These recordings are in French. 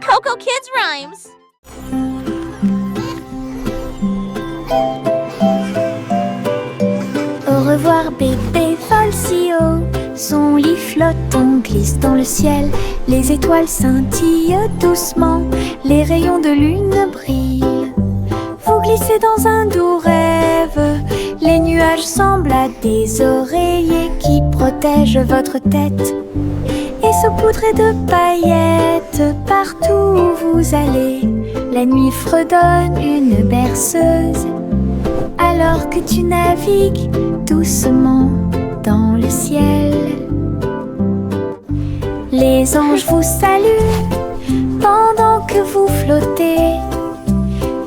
Coco Kids Rhymes. Au revoir bébé vole si haut, son lit flotte, on glisse dans le ciel. Les étoiles scintillent doucement, les rayons de lune brillent. Vous glissez dans un doux rêve, les nuages semblent à des oreillers qui protègent votre tête et saupoudrés de paillettes partout où vous allez. La nuit fredonne une berceuse alors que tu navigues doucement dans le ciel. Les anges vous saluent pendant que vous flottez.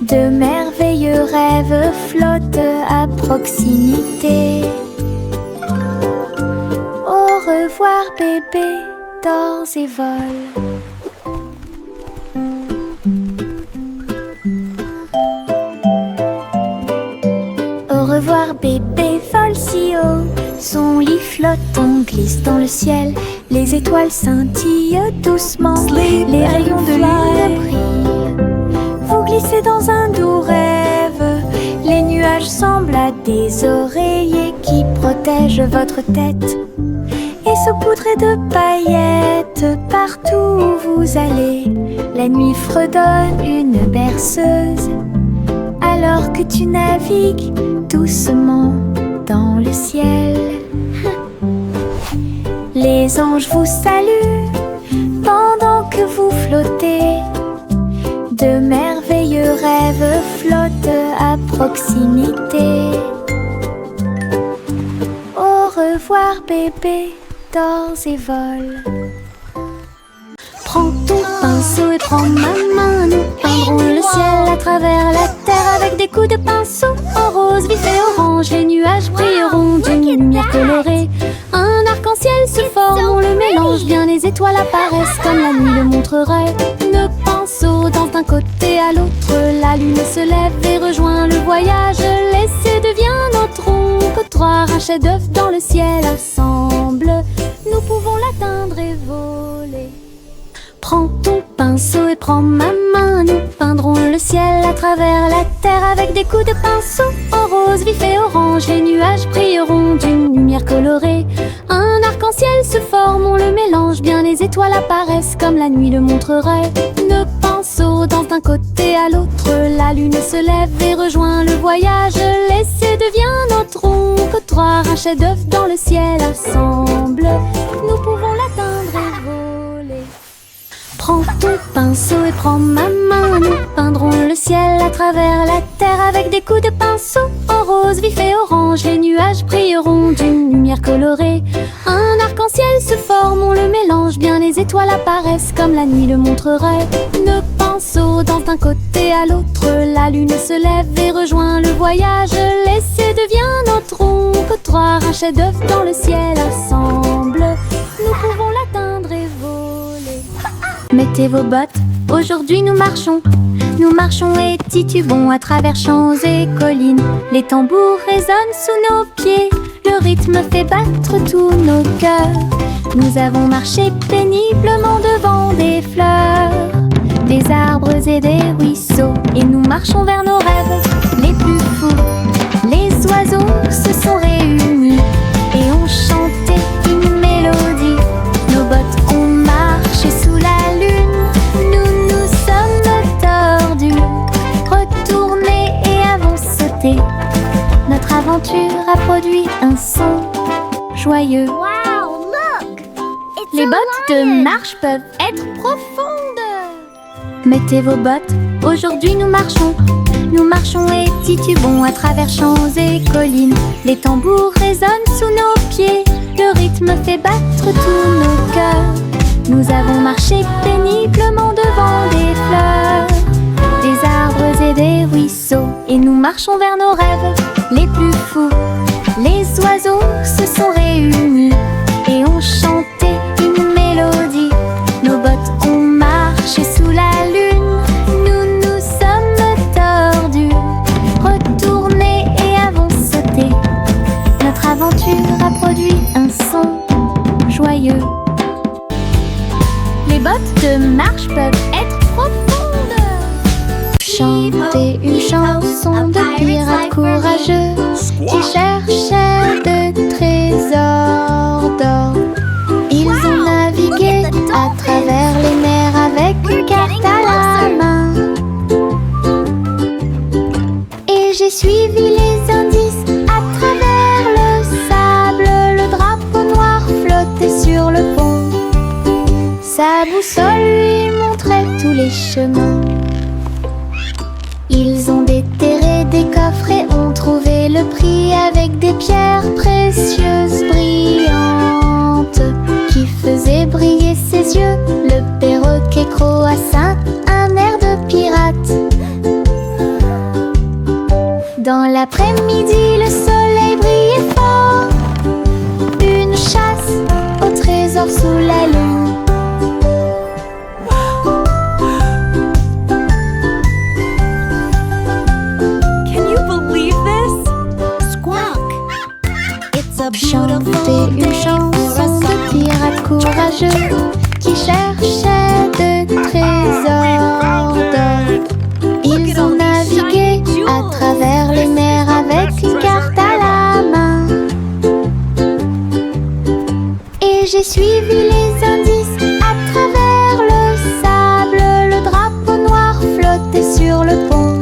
De merveilleux rêves flottent à proximité. Au revoir bébé, dors et vole. Au revoir bébé vole si haut, son lit flotte, on glisse dans le ciel. Les étoiles scintillent doucement, les rayons de lune brillent. Vous glissez dans un doux rêve, les nuages semblent à des oreillers qui protègent votre tête et saupoudrés de paillettes partout où vous allez. La nuit fredonne une berceuse alors que tu navigues doucement dans le ciel. Les anges vous saluent pendant que vous flottez. De merveilleux rêves flottent à proximité. Au revoir bébé, dors et vole. Prends ton pinceau et prends ma main. Nous peindrons le ciel à travers la terre avec des coups de pinceau en rose vif et orange. Les nuages brilleront d'une lumière colorée. Un arc-en-ciel se forme, on le mélange bien. Les étoiles apparaissent comme la nuit le montrerait. Nos pinceaux dansent d'un côté à l'autre. La lune se lève et rejoint le voyage. L'essai devient notre oncle. Trois un chef-d'œuvre dans le ciel assemble. Nous pouvons l'atteindre et voler. Prends ton pinceau et prends ma main. Nous peindrons le ciel à travers la terre avec des coups de pinceau en rose vif et orange. Les nuages brilleront d'une lumière colorée. Un arc-en-ciel se forme, on le mélange bien. Les étoiles apparaissent comme la nuit le montrerait. Nos pinceaux dansent d'un côté à l'autre. La lune se lève et rejoint le voyage. L'essai devient notre oncle. Trois un chef-d'œuvre dans le ciel assemble. Nous pouvons l'atteindre et voler. Prends ton pinceau et prends ma main. Nous peindrons le ciel à travers la terre avec des coups de pinceau en rose vif et orange. Les nuages brilleront d'une lumière colorée. Un arc-en-ciel se forme, on le mélange bien. Les étoiles apparaissent comme la nuit le montrerait. Nos pinceaux dansent d'un côté à l'autre. La lune se lève et rejoint le voyage. L'essai devient notre oncle. Trois un chef-d'œuvre dans le ciel assemble. Nous pouvons l'atteindre et voler. Mettez vos bottes, aujourd'hui nous marchons. Nous marchons et titubons à travers champs et collines. Les tambours résonnent sous nos pieds. Le rythme fait battre tous nos cœurs. Nous avons marché péniblement devant des fleurs, des arbres et des ruisseaux. Et nous marchons vers nos rêves les plus fous. Les oiseaux se sont réunis et ont chanté une mélodie. Nos bottes ont marché sous la lune. Nous nous sommes tordus, retournés et avons sauté. Notre aventure a produit un son joyeux. Wow, look! It's Les a bottes lion. de marche peuvent être profondes. Mettez vos bottes, aujourd'hui nous marchons. Nous marchons et titubons à travers champs et collines. Les tambours résonnent sous nos pieds. Le rythme fait battre tous nos cœurs. Nous avons marché péniblement devant des fleurs, des arbres et des ruisseaux. Et nous marchons vers nos rêves les plus fous. Les oiseaux se sont réunis et ont chanté une mélodie. Nos bottes ont marché sous la lune. Nous nous sommes tordus, retournés et avons sauté. Notre aventure a produit un son joyeux. Les bottes de marche peuvent être profonde. Chanter une chanson de pirates courageux qui cherchaient de trésors d'or. Ils ont navigué à travers les mers avec une carte à la main. Et j'ai suivi les indices à travers le sable. Le drapeau noir flottait sur le pont. Sa boussole lui montrait tous les chemins. Ils ont déterré des coffres et ont trouvé le prix avec des pierres précieuses brillantes qui faisaient briller ses yeux. Le perroquet croassa un air de pirate. Dans l'après-midi, le soleil brillait fort. Une chasse au trésor sous la lune. Chanter une chanson de pirates courageux qui cherchaient de trésors d'or. Ils ont navigué à travers les mers avec une carte à la main. Et j'ai suivi les indices à travers le sable. Le drapeau noir flottait sur le pont.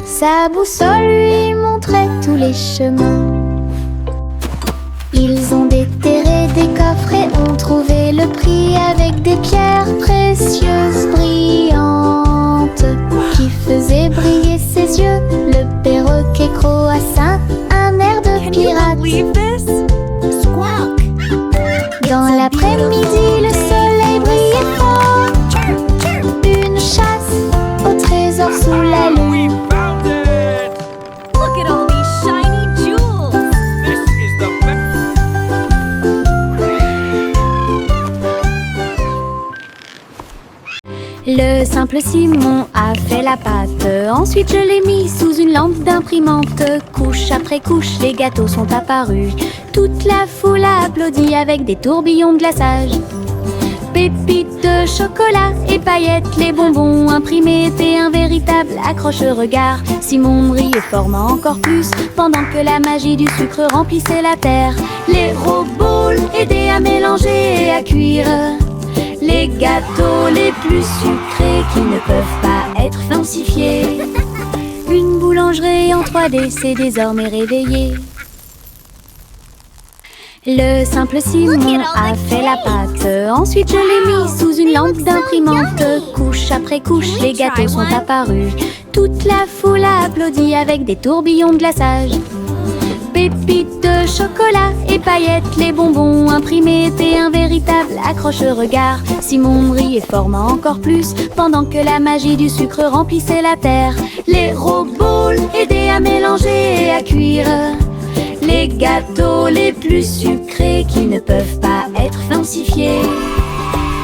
Sa boussole lui montrait tous les chemins. Ils ont déterré des coffres et ont trouvé le prix avec des pierres précieuses brillantes qui faisaient briller ses yeux. Le perroquet croassa un air de pirate. Dans l'après-midi, le soleil brillait fort. Une chasse au trésor sous la lune. Le simple Simon a fait la pâte. Ensuite je l'ai mis sous une lampe d'imprimante. Couche après couche, les gâteaux sont apparus. Toute la foule a applaudi avec des tourbillons de glaçage. Pépites de chocolat et paillettes, les bonbons imprimés étaient un véritable accroche-regard. Simon brillait formant encore plus pendant que la magie du sucre remplissait la terre. Les robots aidaient à mélanger et à cuire les gâteaux les plus sucrés qui ne peuvent pas être falsifiés. Une boulangerie en 3D s'est désormais réveillée. Le simple Simon a fait la pâte. Ensuite je l'ai mis sous une lampe d'imprimante. Couche après couche, les gâteaux sont apparus. Toute la foule a applaudi avec des tourbillons de glaçage. Pépites de chocolat et paillettes, les bonbons imprimés étaient un véritable accroche-regard. Simon brillait formant encore plus pendant que la magie du sucre remplissait la terre. Les robots aidaient à mélanger et à cuire les gâteaux les plus sucrés qui ne peuvent pas être falsifiés.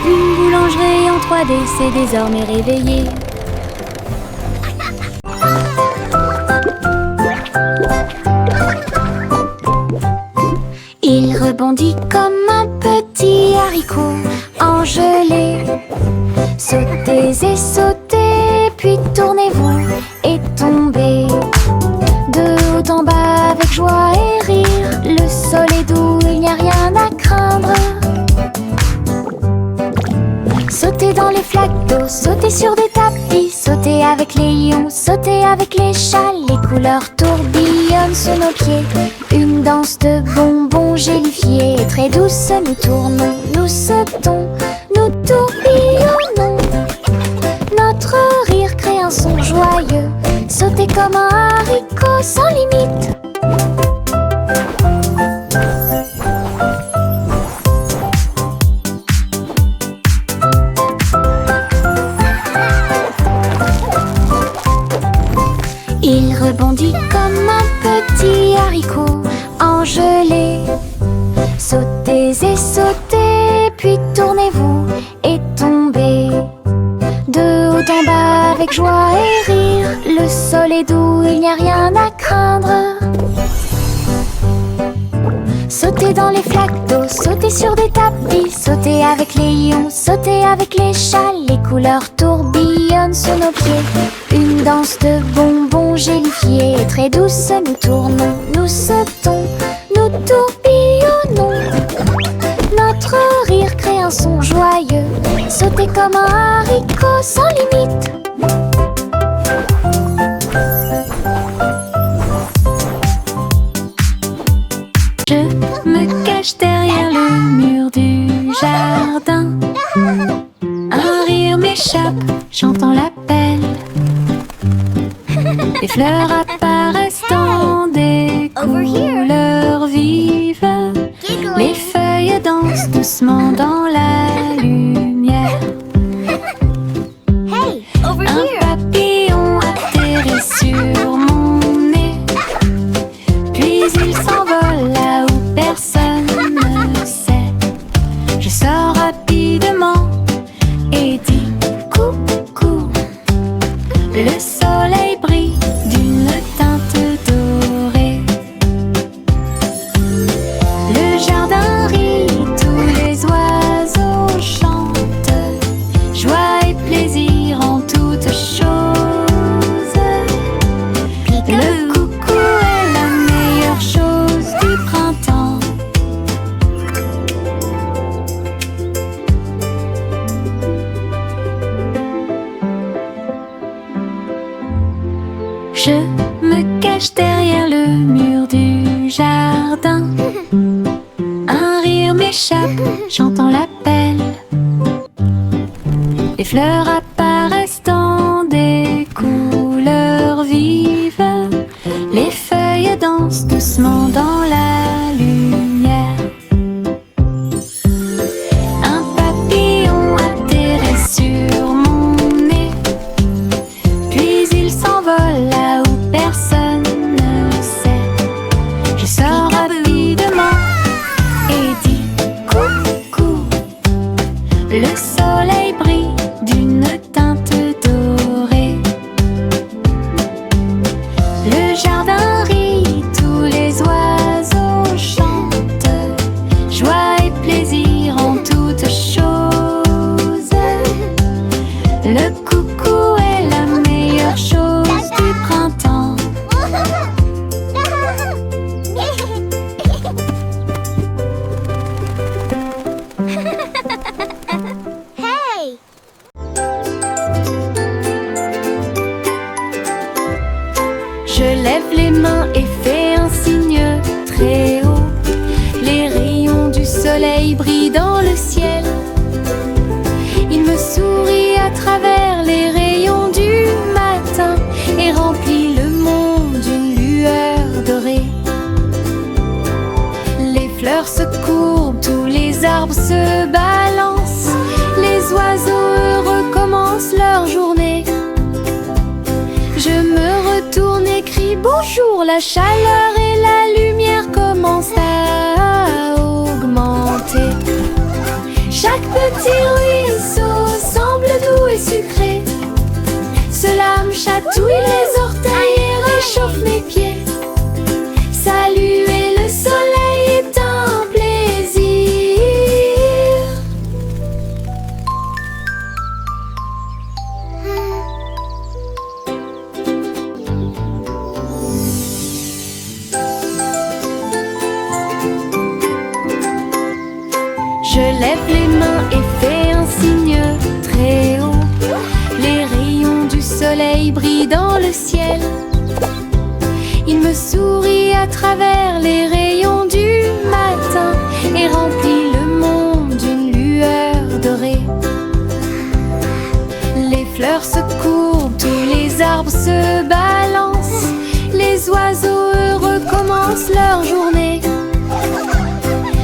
Une boulangerie en 3D s'est désormais réveillée. Il rebondit comme un petit haricot en gelée. Sautez et sautez, puis tournez-vous et tombez. De haut en bas avec joie et rire, le sol est doux, il n'y a rien à craindre. Sautez dans les flaques d'eau, sautez sur des tapis, sautez avec les lions, sautez avec les chats. Les couleurs tourbillonnent sous nos pieds, une danse de bonbons gélifiés. Très douce, nous tournons, nous sautons, nous tourbillonnons. Notre rire crée un son joyeux, sautez comme un haricot sans limite. Il rebondit comme un petit haricot en gelée. Sautez et sautez, puis tournez-vous et tombez. De haut en bas avec joie et rire, le sol est doux, il n'y a rien à craindre. Sautez dans les flaques d'eau, sauter sur des tapis, sauter avec les lions, sauter avec les chats. Les couleurs tourbillonnent sous nos pieds. Une danse de bonbons gélifiés. Très douce, nous tournons, nous sautons, nous tourbillonnons. Notre rire crée un son joyeux. Sauter comme un haricot sans limite. Je me cache derrière le mur du jardin. Un rire m'échappe, j'entends l'appel. Les fleurs apparaissent dans des couleurs vives. Les feuilles dansent doucement dans la lumière. Un papillon atterrit sur mon nez. Puis il s'envole là où personne ne sait. Je sors rapidement et dis coucou. Le soleil brille d'une teinte dorée. Le jardin rit, tous les oiseaux chantent. Joie et plaisir en toutes choses. Le coucou est la meilleure chose du printemps. Je me cache derrière le mur du jardin. Un rire m'échappe, j'entends l'appel. Les fleurs apparaissent dans des couleurs vives. Les feuilles dansent doucement dans la lumière. Un papillon atterrit sur mon nez. Puis il s'envole là où personne ne sait. Je sors rapidement et dis coucou. Le soleil brille d'une teinte dorée. Le jardin rit, tous les oiseaux chantent. Joie et plaisir en toutes choses. Le coucou est la meilleure chose du printemps. Hey! Je lève les mains et fais un signe très haut. Les rayons du soleil brillent dans le ciel. Il me sourit à travers les rayons du matin et remplit le monde d'une lueur dorée. Les fleurs se courbent, tous les arbres se balancent. Les oiseaux heureux commencent leur journée. Je me retourne et crie bonjour. La chaleur et la lumière commencent à augmenter. Chaque petit ruisseau semble doux et sucré. Cela me chatouille les orteils et réchauffe mes pieds. Saluer le soleil est un plaisir. Je lève les mains et fais un signe très haut. Les rayons du soleil brillent dans le ciel. Il me sourit à travers les rayons du matin et remplit le monde d'une lueur dorée. Les fleurs se courbent, tous les arbres se balancent. Les oiseaux heureux commencent leur journée.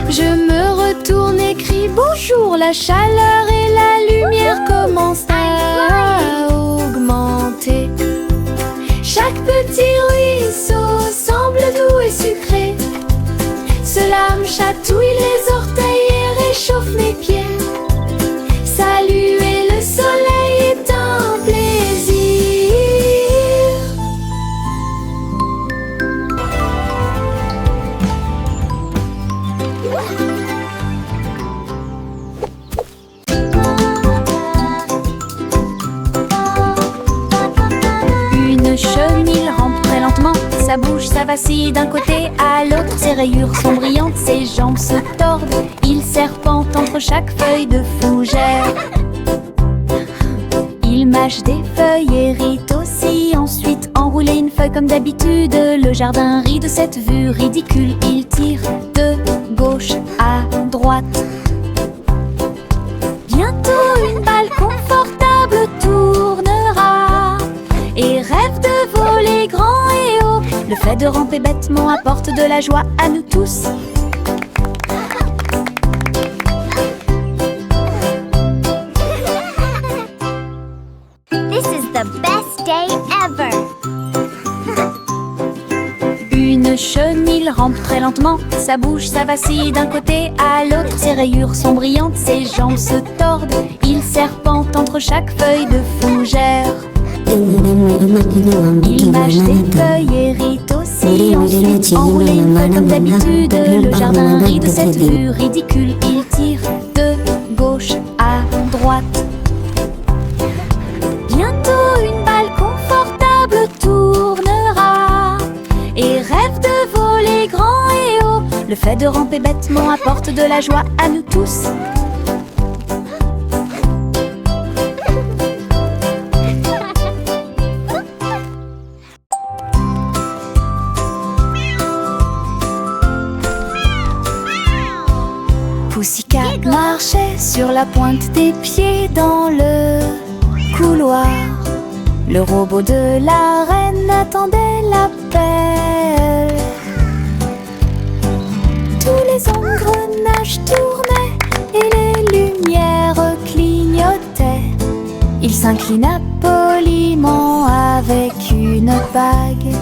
Je me retourne et crie bonjour. La chaleur et la lumière commencent à augmenter. Chaque petit ruisseau semble doux et sucré. Cela me chatouille les orteils et réchauffe mes pieds. Saluer le soleil est un plaisir. sa bouche, ça vacille d'un côté à l'autre. Ses rayures sont brillantes, ses jambes se tordent. Il serpente entre chaque feuille de fougère. Il mâche des feuilles et rit aussi. Ensuite, enrouler une feuille comme d'habitude. Le jardin rit de cette vue ridicule. Il tire de gauche à droite. Bientôt une balle confortable tournera et rêve de voler grand et haut. Le fait de ramper bêtement apporte de la joie à nous tous. This is the best day ever. Une chenille rampe très lentement. Sa bouche, ça vacille d'un côté à l'autre. Ses rayures sont brillantes, ses jambes se tordent. Il serpente entre chaque feuille de fougère. Il mâche des feuilles et rit aussi. Ensuite, enrouler une feuille comme d'habitude. Le jardin rit de cette vue ridicule. Il tire de gauche à droite. Bientôt une balle confortable tournera et rêve de voler grand et haut. Le fait de ramper bêtement apporte de la joie à nous tous. Pussycat marchait sur la pointe des pieds dans le couloir. Le robot de la reine attendait l'appel. Tous les engrenages tournaient et les lumières clignotaient. Il s'inclina poliment avec une bague.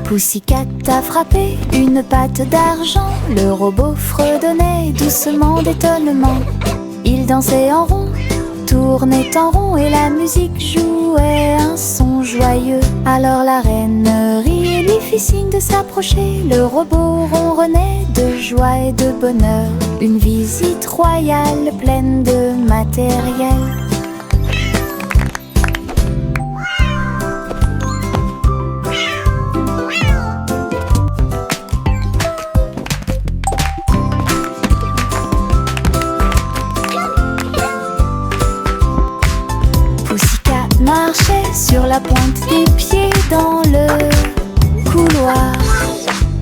Pussycat a frappé une patte d'argent. Le robot fredonnait doucement d'étonnement. Il dansait en rond, tournait en rond et la musique jouait un son joyeux. Alors la reine rit et lui fit signe de s'approcher. Le robot ronronnait de joie et de bonheur. Une visite royale pleine de matériel. Marchait sur la pointe des pieds dans le couloir.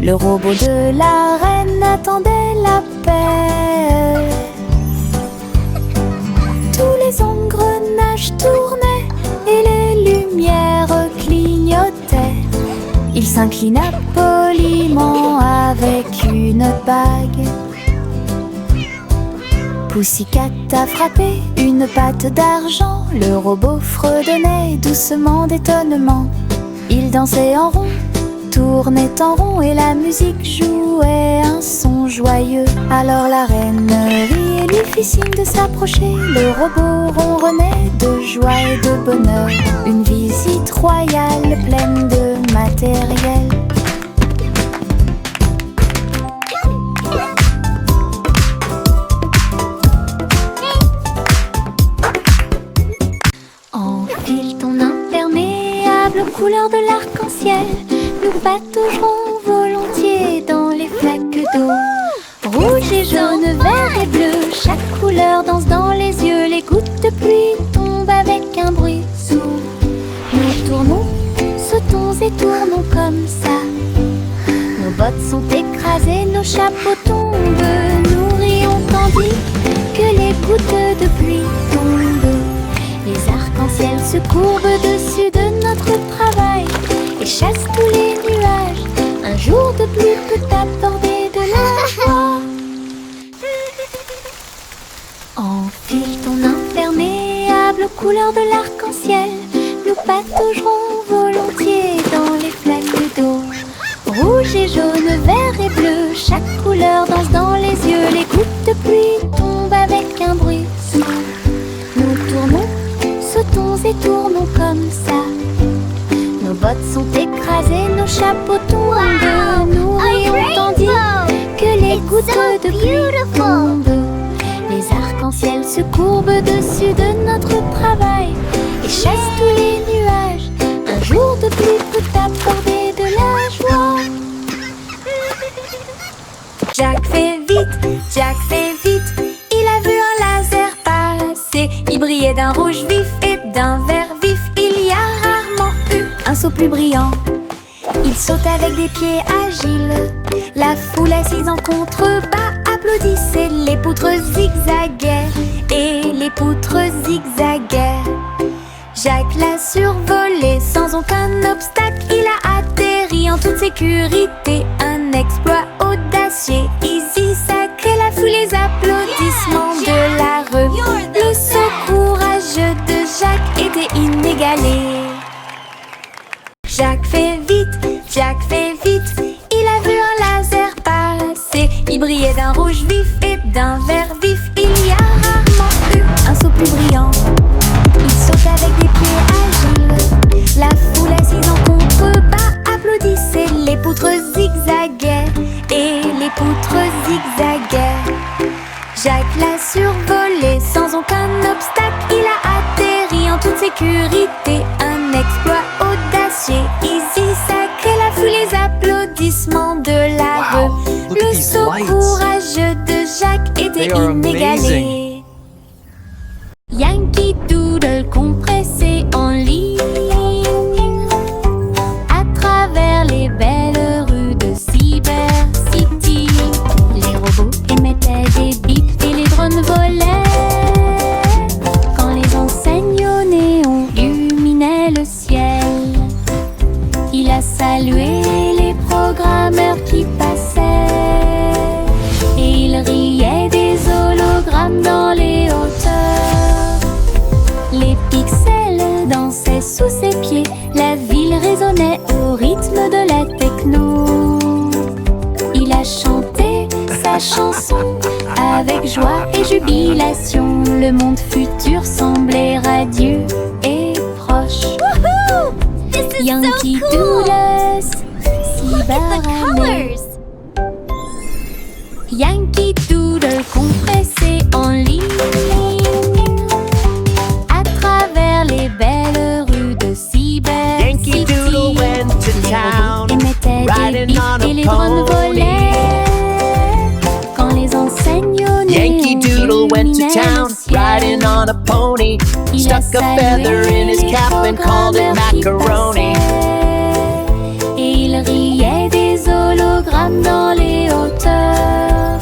Le robot de la reine attendait l'appel. Tous les engrenages tournaient et les lumières clignotaient. Il s'inclina poliment avec une bague. Pussycat a frappé une patte d'argent. Le robot fredonnait doucement d'étonnement. Il dansait en rond, tournait en rond et la musique jouait un son joyeux. Alors la reine rit et lui fit signe de s'approcher. Le robot ronronnait de joie et de bonheur. Une visite royale pleine de matériel. Couleur de l'arc-en-ciel, nous pataugerons volontiers dans les flaques d'eau. Rouge et jaune, vert et bleu, chaque couleur danse dans les yeux. Les gouttes de pluie tombent avec un bruit sourd. Nous tournons, sautons et tournons comme ça. Nos bottes sont écrasées, nos chapeaux tombent. Nous rions tandis que les gouttes de pluie tombent. Les arcs-en-ciel se courbent dessus de notre travail et chassent tous les nuages. Un jour de pluie peut apporter de la joie. Enfile ton imperméable aux couleurs de l'arc-en-ciel. Nous pataugerons volontiers dans les flaques d'eau. Rouge et jaune, vert et bleu, chaque couleur danse dans les yeux. Les gouttes de pluie tombent avec un bruit sourd. Nous tournons, sautons et tournons comme ça. Nos bottes sont écrasées, nos chapeaux tombent. Nous rions tandis que les gouttes de pluie tombent. Les arcs-en-ciel se courbent dessus de notre travail et chassent tous les nuages. Un jour de pluie peut Jack fait vite, il a vu un laser passer. Il brillait d'un rouge vif et d'un vert vif. Il y a rarement eu un saut plus brillant. Il saute avec des pieds agiles. La foule assise en contrebas applaudissait. Les poutres zigzaguaient et les poutres zigzaguaient. Jack l'a survolé sans aucun obstacle. Il a atterri en toute sécurité. Un exploit audacieux, easy, sacré. La foule, les applaudissements de la rue. Le saut courageux de Jack était inégalé. Jack fait vite, Jack fait vite. Il a vu un laser passer. Il brillait d'un rouge vif et d'un vert vif. Il y a rarement eu un saut plus brillant. Il saute avec des pieds agiles. La foule assise en contrebas applaudissait. Les poutres zigzaguaient et les poutres zigzaguaient. Jack l'a survolé sans aucun obstacle. Il a atterri en toute sécurité. Un exploit audacieux, easy, sacré. La foule, les applaudissements de la rue. Le saut courageux de Jack était inégalé. Yankee Doodle compressé en ligne à travers les belles rues de Cyber City. Les robots émettaient des bips et les drones volaient quand les enseignes au néon illuminaient le ciel. Il a salué les programmeurs qui passaient et il riait des hologrammes dans les hauteurs. Les pixels dansaient sous ses pieds. La ville résonnait au rythme de la techno. Il a chanté sa chanson avec joie et jubilation. Le monde futur semblait radieux et proche. Yankee Doodle, cyberannée. Yankee Doodle compressé en ligne à travers les belles rues de Cyber City. Yankee Doodle went to town, Émettaient des riding bips on a et les drones pony. volaient quand les enseignes au Yankee néon Doodle went to illuminaient town, le ciel. riding on a pony. Il a Stuck a feather in his salué cap and called it les macaroni. programmeurs qui passaient. Et il riait des hologrammes dans les hauteurs.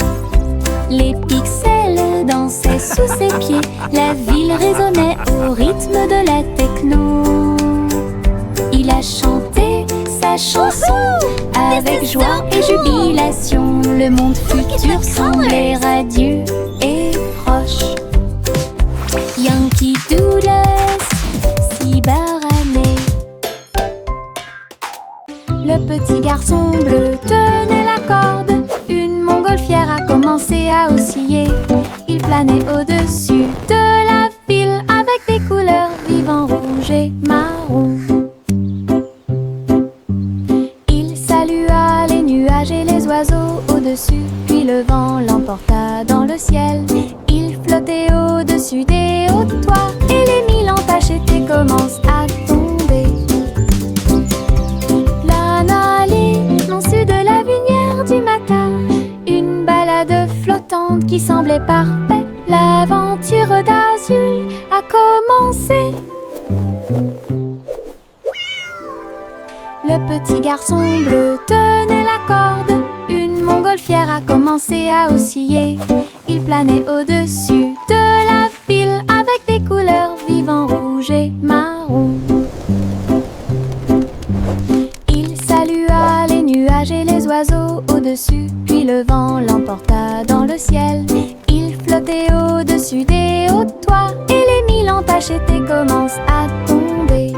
Les pixels dansaient sous ses pieds. La ville résonnait au rythme de la techno. Il a chanté sa chanson avec joie et jubilation. Le monde futur semblait radieux et proche. Yankee Doodle, cyberannée. Le petit garçon bleu tenait la corde. Une montgolfière a commencé à osciller. Il planait au-dessus de la ville avec des couleurs vives en rouge et marron. Il salua les nuages et les oiseaux au-dessus, puis le vent l'emporta dans le ciel. Il flottait au-dessus des hauts toits et les mille entachés commencent à tomber. L'analyse non su de la lumière du matin, une balade flottante qui semblait parfaite. L'aventure d'Azul a commencé. Le petit garçon bleu tenait la corde. Une montgolfière a commencé à osciller. Il planait au-dessus de la ville avec des couleurs vives en rouge et marron. Il salua les nuages et les oiseaux au-dessus, puis le vent l'emporta dans le ciel. Il flottait au-dessus des hauts toits et les mille entachés commencent à tomber.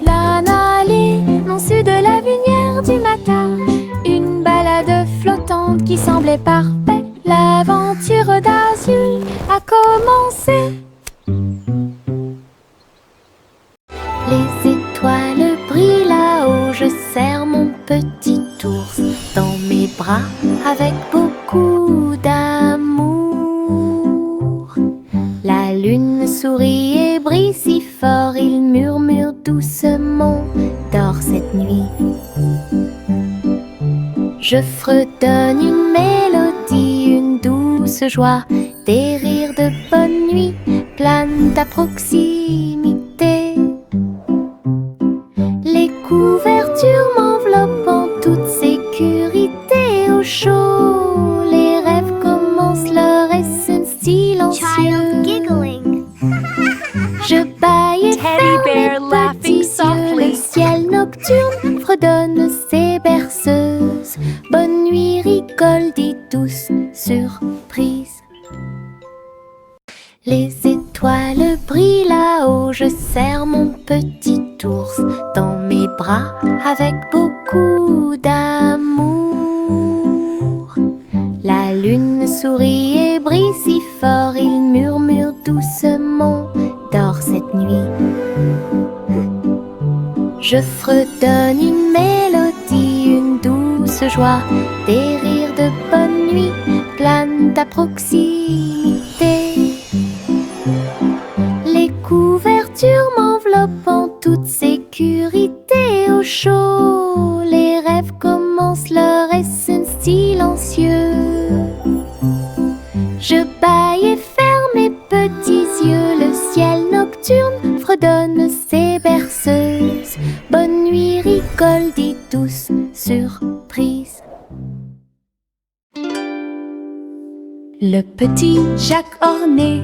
L'analyse non su de la lumière du matin, une balade flottante qui semblait parfaite. L'aventure d'Azul a commencé. Les étoiles brillent là-haut, je serre mon petit ours dans mes bras avec beaucoup d'amour. La lune sourit et brille si fort, il murmure doucement, dors cette nuit. Je fredonne une mélodie, une douce joie, des rires de bonne nuit planent à proximité. Les couvertures m'enveloppent en toute sécurité. Au chaud, les rêves commencent leur essai silencieux. Child giggling. Je bâille et Teddy ferme bear mes laughing petits yeux. softly. Le ciel nocturne fredonne ses berceuses. Bonne nuit, rigole, dit douce surprise. Les étoiles brillent là-haut, je serre mon petit ours dans mes bras avec beaucoup d'amour. La lune sourit et brille si fort, il murmure doucement, dors cette nuit. Je fredonne une mélodie, une douce joie, des rires de bonne nuit planent à proximité. Les couvertures m'enveloppent en toute sécurité. Au chaud, les rêves commencent leur essai silencieux. Je bâille et ferme mes petits yeux. Le ciel nocturne fredonne ses berceuses. Bonne nuit, rigole, dit douce surprise. Le petit Jacques Orné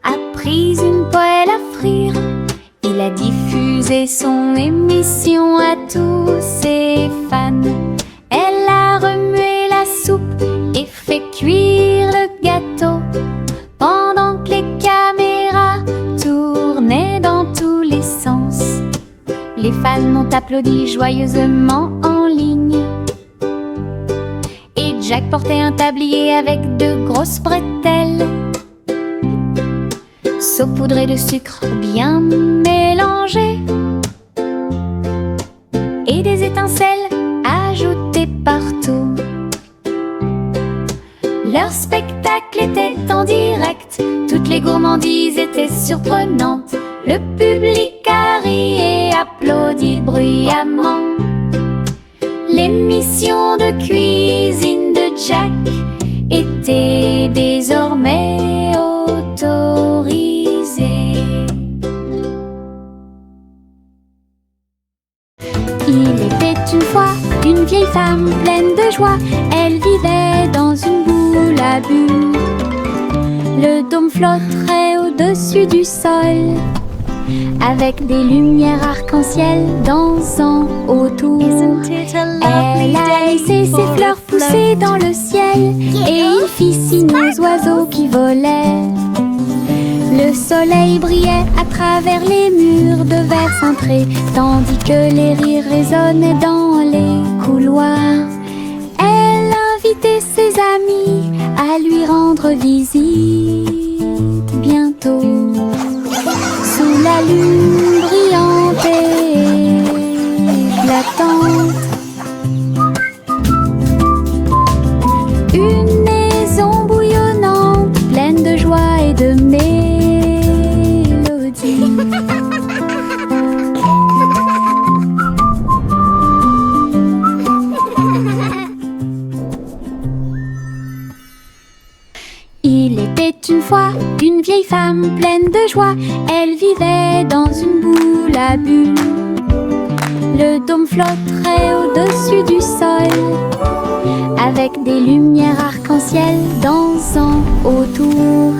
a pris une poêle à frire. Il a diffusé son émission à tous ses fans. Elle a remué la soupe et fait cuire le gâteau pendant que les caméras tournaient dans tous les sens. Les fans ont applaudi joyeusement en ligne. Et Jack portait un tablier avec de grosses bretelles, saupoudré de sucre bien mélangé, et des étincelles ajoutées partout. Leur spectacle était en direct, toutes les gourmandises étaient surprenantes. Le public a ri et applaudi bruyamment. L'émission de cuisine de Jack était désormais autorisée. Il était une fois une vieille femme pleine de joie. Elle vivait dans une boule à bulles. Le dôme flotterait au-dessus du sol, avec des lumières arc-en-ciel dansant autour. Elle a laissé ses fleurs pousser dans le ciel, et il fit signe aux oiseaux qui volaient. Le soleil brillait à travers les murs de verre cintré, tandis que les rires résonnaient dans les couloirs. Elle invitait ses amis à lui rendre visite bientôt. Sous la lune brillante et éclatante, une maison bouillonnante, pleine de joie et de mélodie. Il était une fois une vieille femme pleine de joie. Elle vivait dans une boule à bulles. Le dôme flotterait au-dessus du sol, avec des lumières arc-en-ciel dansant autour.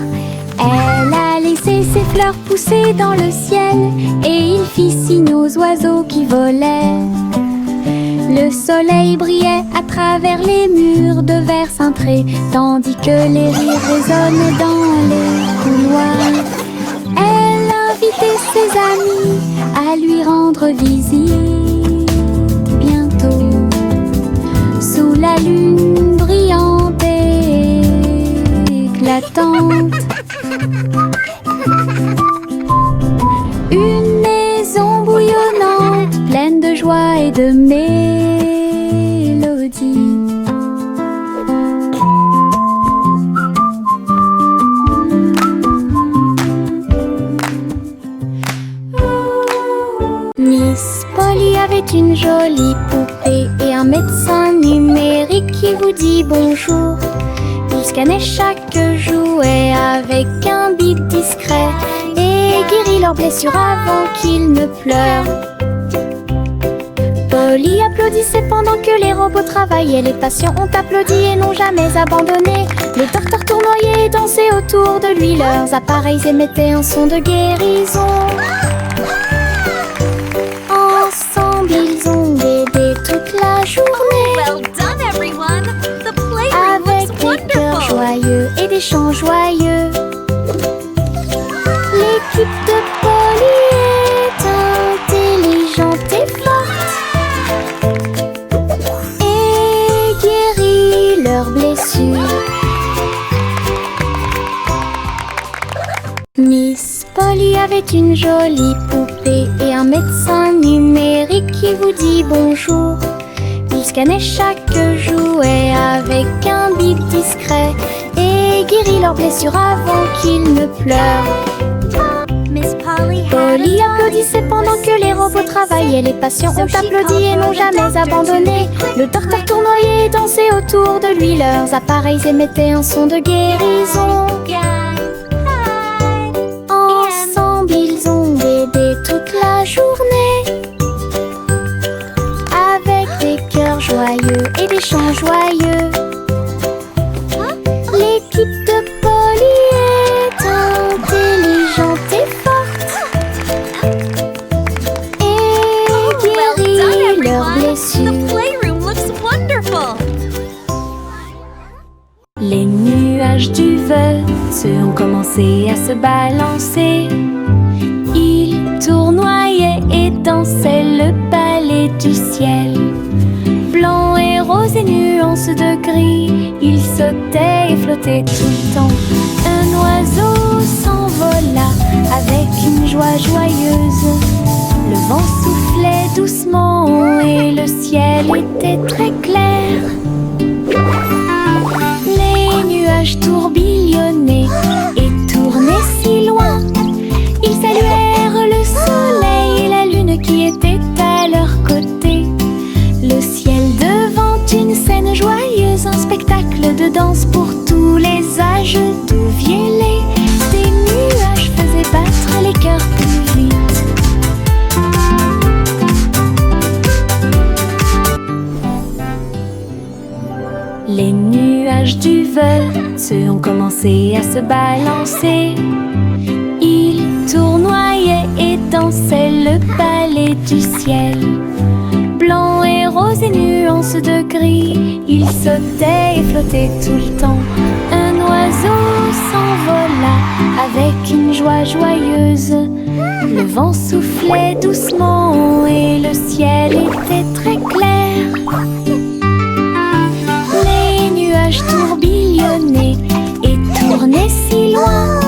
Elle a laissé ses fleurs pousser dans le ciel, et il fit signe aux oiseaux qui volaient. Le soleil brillait à travers les murs de verre cintré, tandis que les rires résonnaient dans les couloirs. Elle invitait ses amis à lui rendre visite bientôt. Sous la lune brillante et éclatante, une maison bouillonnante, pleine de joie et de mélodie. Miss Polly avait une jolie poupée et un médecin numérique qui vous dit bonjour. Il scannait chaque jouet avec un bip discret et guérit leurs blessures avant qu'ils ne pleurent. Polly applaudissait pendant que les robots travaillaient. Les patients ont applaudi et n'ont jamais abandonné. Le docteur tournoyait et dansait autour de lui. Leurs appareils émettaient un son de guérison. Ensemble, ils ont aidé toute la journée. Well done, everyone! The playroom Avec looks des cœurs wonderful! joyeux et des chants joyeux. L'équipe de Polly est intelligente et forte et guérit leurs blessures. Miss Polly avait une jolie poupée et un médecin numérique qui vous dit bonjour. Il scannait chaque jouet avec un bip discret et guérit leurs blessures avant qu'ils ne pleurent. Miss Polly had Polly a applaudissait pendant que les robots travaillaient. Les patients ont applaudi et n'ont jamais abandonné. Le docteur tournoyait et dansait autour de lui. Leurs appareils émettaient un son de guérison. Ensemble, ils ont aidé toute la journée. Avec des cœurs joyeux et des chants joyeux. L'équipe de Polly est intelligente et forte et Well done, guérit leurs everyone! The blessures. playroom looks wonderful! Les nuages du Veuf ont commencé à se balancer. Ils tournoyaient et dansaient le ballet du ciel. Blanc et rose et nuances de gris, ils sautaient et flottaient tout le temps. Un oiseau s'envola avec une joie joyeuse. Le vent soufflait doucement et le ciel était très clair. Les nuages tourbillonnaient et tournaient si loin. Ils saluèrent le soleil et la lune qui était à leur côté. Le ciel devant une scène joyeuse, un spectacle de danse pour tous les âges. D'où vielaient des nuages faisaient battre les cœurs plus vite. Les nuages du Veuf ont commencé à se balancer. Ils tournoyaient et dansaient le ballet du ciel. Blanc et rose et nuances de gris, ils sautaient et flottaient tout le temps. Un oiseau s'envola avec une joie joyeuse. Le vent soufflait doucement et le ciel était très clair. Les nuages tourbillonnaient et tournaient si loin.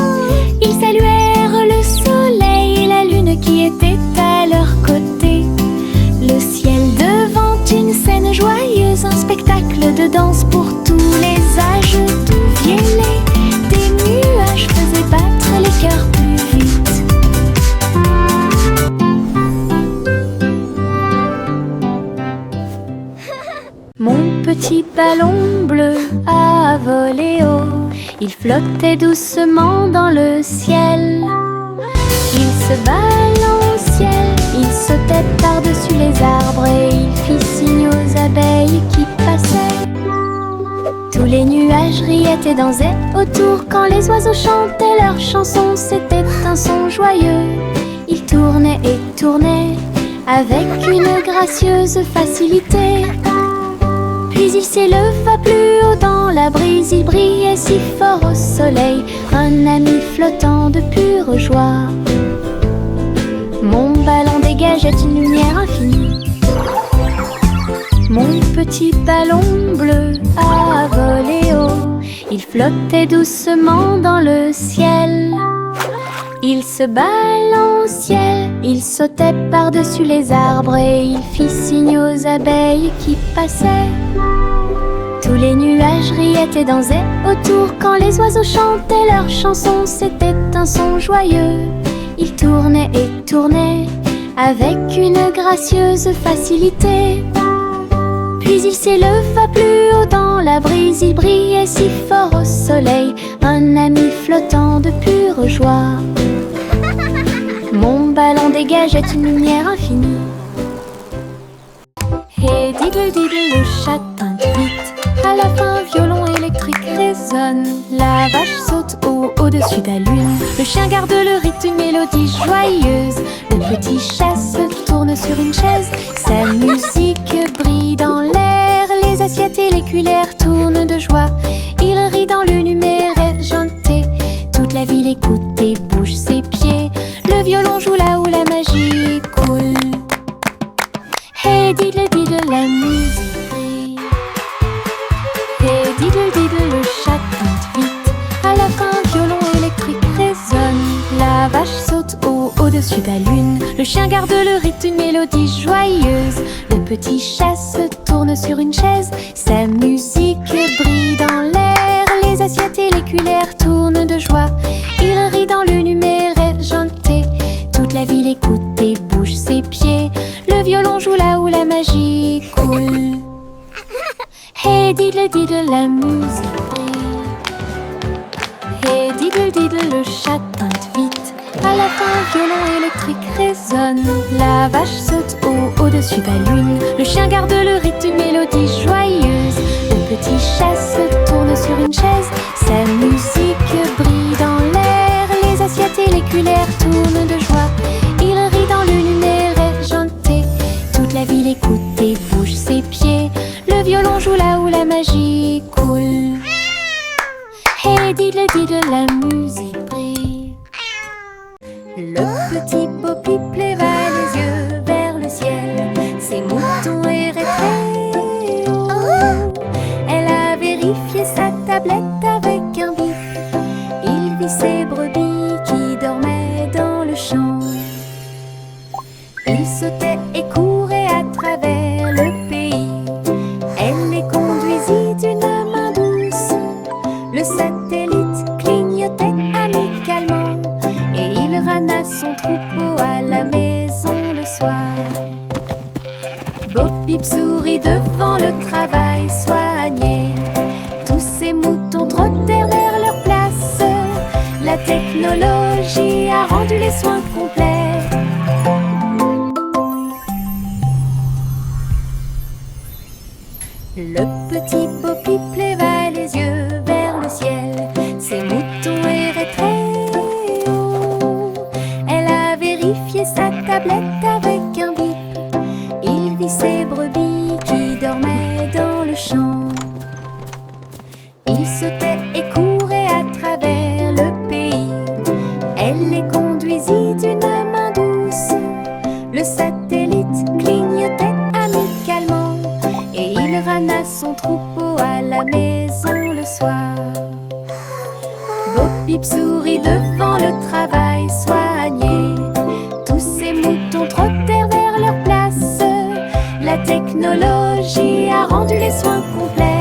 Ils saluèrent le soleil et la lune qui était à leur côté. Le ciel devant une scène joyeuse, un spectacle de danse pour tous les âges. D'où vielaient des nuages faisaient battre les cœurs plus vite. Mon petit ballon bleu a volé haut. Il flottait doucement dans le ciel. Il se balançait, il sautait par-dessus les arbres et il fit signe aux abeilles qui passaient. Tous les nuages riaient et dansaient autour quand les oiseaux chantaient leurs chansons. C'était un son joyeux. Il tournait et tournait avec une gracieuse facilité. Puis il s'éleva plus haut dans la brise, il brillait si fort au soleil, un ami flottant de pure joie. Mon ballon dégageait une lumière infinie. Mon petit ballon bleu a volé haut. Il flottait doucement dans le ciel. Il se balançait, il sautait par-dessus les arbres et il fit signe aux abeilles qui passaient. Tous les nuages riaient et dansaient autour quand les oiseaux chantaient leurs chansons. C'était un son joyeux. Il tournait et tournait avec une gracieuse facilité. Puis il s'éleva plus haut dans la brise, il brillait si fort au soleil, un ami flottant de pure joie. Mon ballon dégageait une lumière infinie. Et diddle diddle, le chat tinte vite. À la fin, un violon électrique résonne. La vache saute au-dessus de la lune. Le chien garde le rythme, une mélodie joyeuse. Le petit chat se tourne sur une chaise. Sa musique brille dans l'air. Les assiettes et les cuillères tournent de joie. Il rit dans le numéro argenté. Toute la ville écoute et bouge ses pieds. Le violon joue là où la magie coule. Hey diddle diddle, la musique brille. Hey diddle diddle, le chat tinte vite. À la fin, un violon électrique résonne. La vache saute au-dessus de la lune. Le chien garde le rythme, une mélodie joyeuse. Le petit chat se tourne sur une chaise. Sa musique brille dans l'air. Les assiettes et les cuillères tournent de joie. Il rit dans le numéro argenté. Toute la ville écoute et bouge ses pieds. Le violon joue là où la magie coule. Hey diddle diddle, la musique brille. Hey diddle diddle, le chat tinte vite. À la fin, un violon électrique résonne. La vache saute au-dessus de la lune. Le chien garde le rythme, une mélodie joyeuse. Le petit chat se tourne sur une chaise. Sa musique brille dans l'air. Les assiettes et les cuillères tournent de joie. Il rit dans le numéro argenté. Toute la ville écoute et bouge ses pieds. Le violon joue là où la magie coule. Hey diddle diddle, la musique brille. Le petit Poppy leva les yeux vers le ciel. Ses moutons erraient très haut. Elle a vérifié sa tablette avec un bip. Il vit ses brebis qui dormaient dans le champ. Il sautait et courait à travers le pays. Elle les conduisit d'une main douce. Le satellite clignotait amicalement et il ramena son troupeau à la maison le soir. Bo Peep sourit devant le travail soigné. Tous ces moutons trottèrent vers leur place. La technologie a rendu les soins complets. Le petit Poppy leva les yeux vers le ciel. Ses moutons erraient très haut. Elle a vérifié sa tablette avec un bip. Il vit ses brebis qui dormaient dans le champ. Il sautait et courait à travers le pays. Elle les conduisit d'une main douce. Le satellite clignotait amicalement et il ramena son troupeau à la maison le soir. Bo Peep sourit devant le travail soigné. Tous ces moutons trottèrent vers leur place. La technologie a rendu les soins complets.